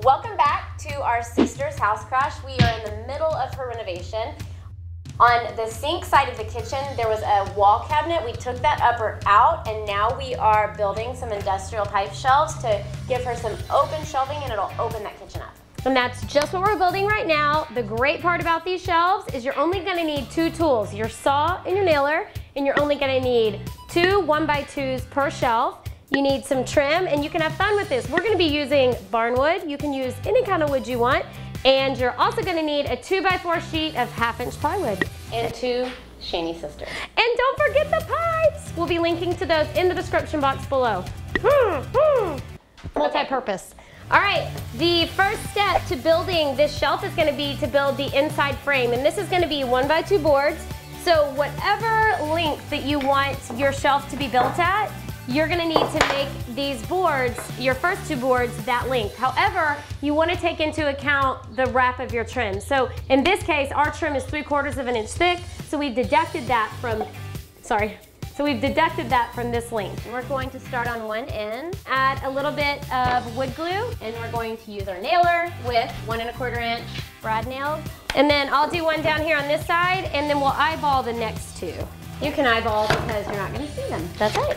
Welcome back to our sister's house crash. We are in the middle of her renovation. On the sink side of the kitchen, there was a wall cabinet. We took that upper out, and now we are building some industrial pipe shelves to give her some open shelving, and it'll open that kitchen up. And that's just what we're building right now. The great part about these shelves is you're only gonna need two tools, your saw and your nailer, and you're only gonna need two 1x2s per shelf. You need some trim, and you can have fun with this. We're gonna be using barn wood. You can use any kind of wood you want. And you're also gonna need a 2x4 sheet of 1/2-inch plywood. And two Shaney sisters. And don't forget the pipes. We'll be linking to those in the description box below. Multi-purpose. All right, the first step to building this shelf is gonna be to build the inside frame. And this is gonna be 1x2 boards. So whatever length that you want your shelf to be built at, you're gonna need to make these boards, your first two boards, that length. However, you wanna take into account the wrap of your trim. So in this case, our trim is 3/4 of an inch thick, so we've deducted that from, this length. We're going to start on one end, Add a little bit of wood glue, and we're going to use our nailer with 1 1/4 inch brad nails. and then I'll do one down here on this side, and then we'll eyeball the next two. You can eyeball because you're not gonna see them. That's right.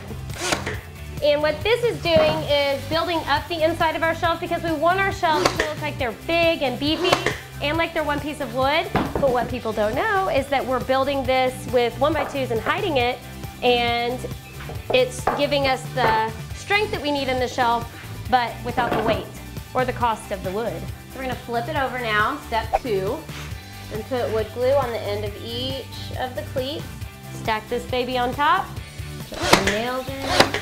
And what this is doing is building up the inside of our shelf because we want our shelves to look like they're big and beefy and like they're one piece of wood. But what people don't know is that we're building this with 1x2s and hiding it, and it's giving us the strength that we need in the shelf, but without the weight or the cost of the wood. So we're gonna flip it over now, step 2, and put wood glue on the end of each of the cleats. Stack this baby on top. Put the nails in.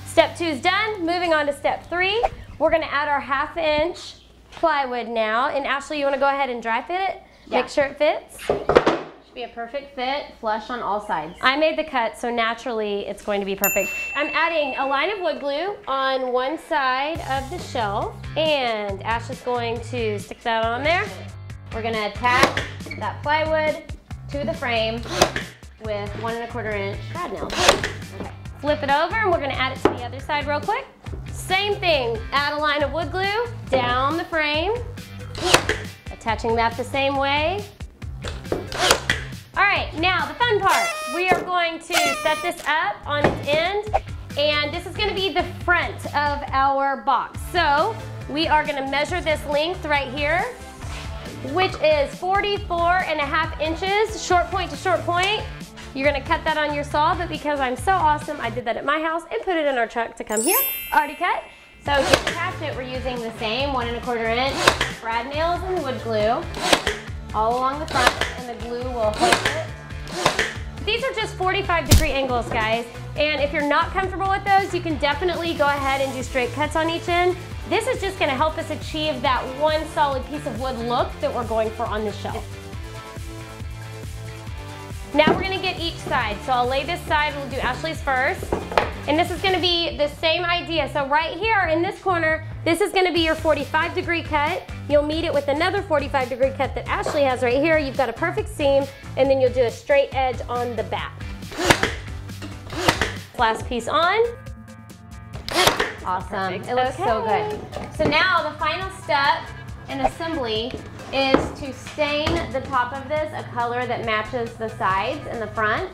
Step 2 is done. Moving on to step 3. We're gonna add our 1/2-inch plywood now. And Ashley, you wanna go ahead and dry fit it? Yeah. Make sure it fits. Should be a perfect fit, flush on all sides. I made the cut, so naturally it's going to be perfect. I'm adding a line of wood glue on one side of the shelf, and Ashley's going to stick that on there. We're gonna attach that plywood to the frame with 1 1/4 inch brad nails. Okay. Flip it over, and we're gonna add it to the other side real quick. Same thing, add a line of wood glue down the frame, attaching that the same way. All right, now the fun part. We are going to set this up on its end, and this is gonna be the front of our box. So we are gonna measure this length right here, which is 44.5 inches, short point to short point. You're gonna cut that on your saw, but because I'm so awesome, I did that at my house and put it in our truck to come here, already cut. So to attach it, we're using the same 1 1/4 inch brad nails and wood glue all along the front, and the glue will hold it. These are just 45-degree angles, guys. And if you're not comfortable with those, you can definitely go ahead and do straight cuts on each end. This is just gonna help us achieve that one solid piece of wood look that we're going for on this shelf. Now we're gonna get each side. So I'll lay this side, we'll do Ashley's first. And this is gonna be the same idea. So right here in this corner, this is gonna be your 45-degree cut. You'll meet it with another 45-degree cut that Ashley has right here. You've got a perfect seam, and then you'll do a straight edge on the back. Last piece on. Awesome, Perfect. it looks so Okay. good. So now the final step in assembly is to stain the top of this a color that matches the sides and the front,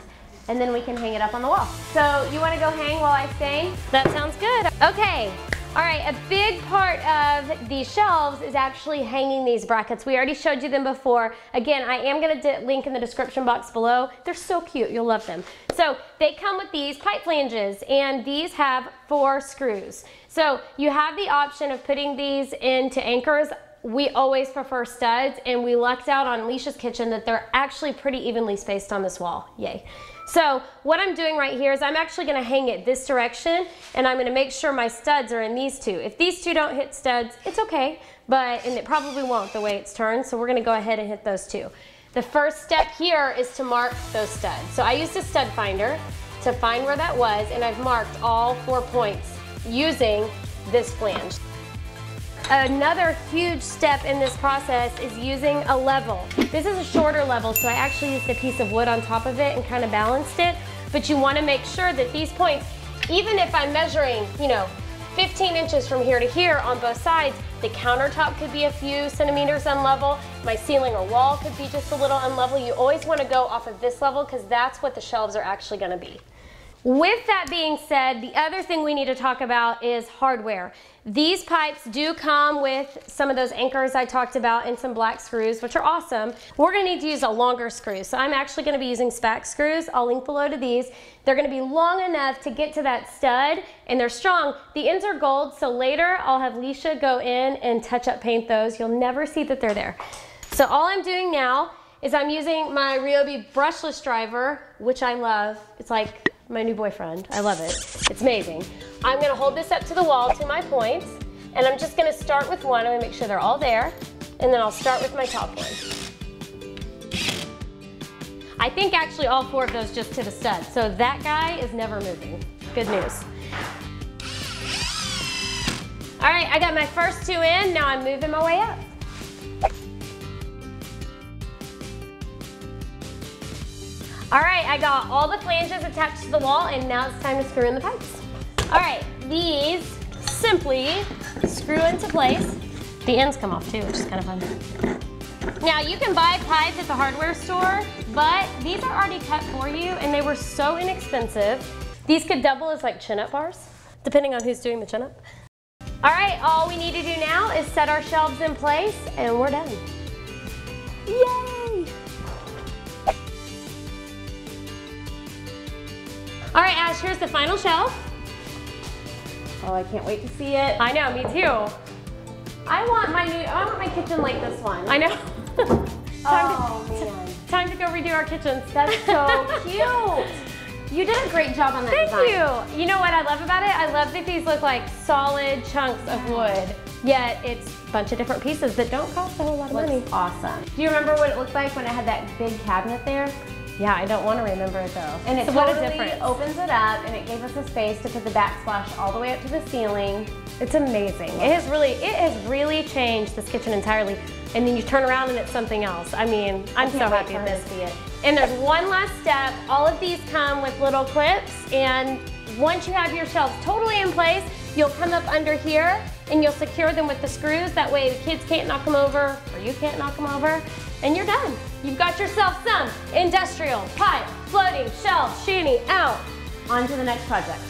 and then we can hang it up on the wall. So you wanna go hang while I stain? That sounds good. Okay, all right, a big part of these shelves is actually hanging these brackets. We already showed you them before. Again, I am gonna link in the description box below. They're so cute, you'll love them. So they come with these pipe flanges, and these have 4 screws. So you have the option of putting these into anchors. We always prefer studs, and we lucked out on Alicia's kitchen that they're actually pretty evenly spaced on this wall. Yay. So what I'm doing right here is I'm actually gonna hang it this direction, and I'm gonna make sure my studs are in these two. If these two don't hit studs, it's okay, and it probably won't the way it's turned, so we're gonna go ahead and hit those two. The first step here is to mark those studs. So I used a stud finder to find where that was, and I've marked all 4 points using this flange. Another huge step in this process is using a level. This is a shorter level, so I actually used a piece of wood on top of it and kind of balanced it. But you want to make sure that these points, even if I'm measuring, 15 inches from here to here on both sides, The countertop could be a few centimeters unlevel. My ceiling or wall could be just a little unlevel. You always want to go off of this level because that's what the shelves are actually going to be. With that being said, the other thing we need to talk about is hardware. These pipes do come with some of those anchors I talked about and some black screws, which are awesome. We're gonna need to use a longer screw. So I'm actually gonna be using SPAC screws. I'll link below to these. They're gonna be long enough to get to that stud, and they're strong. The ends are gold, so later I'll have Leisha go in and touch up paint those. You'll never see that they're there. So all I'm doing now is I'm using my Ryobi brushless driver, which I love. It's like my new boyfriend. I love it. It's amazing. I'm gonna hold this up to the wall to my points, and I'm just gonna start with one. I'm gonna make sure they're all there, and then I'll start with my top one. I think actually all 4 of those just to the stud, so that guy is never moving. Good news. All right, I got my first 2 in. Now I'm moving my way up. All right, I got all the flanges attached to the wall, and now it's time to screw in the pipes. All right, these simply screw into place. The ends come off too, which is kind of fun. Now you can buy pipes at the hardware store, but these are already cut for you, and they were so inexpensive. These could double as like chin-up bars, depending on who's doing the chin-up. All right, all we need to do now is set our shelves in place, and we're done. Yay! All right, Ash, here's the final shelf. Oh, I can't wait to see it. I know, me too. I want my kitchen like this one. I know. Man. Time to go redo our kitchens. That's so cute. You did a great job on that design. Thank you. You know what I love about it? I love that these look like solid chunks of wood, yet it's a bunch of different pieces that don't cost a whole lot of money. Awesome. Do you remember what it looked like when I had that big cabinet there? Yeah, I don't want to remember it though. And it so totally what a difference. Opens it up, and it gave us a space to put the backsplash all the way up to the ceiling. It's amazing. It has really changed this kitchen entirely. And then you turn around and it's something else. I mean, I'm so happy with this. And there's one last step. All of these come with little clips, and once you have your shelves totally in place, you'll come up under here and you'll secure them with the screws. That way the kids can't knock them over, or you can't knock them over, and you're done. You've got yourself some industrial pipe floating shelf shanty out. On to the next project.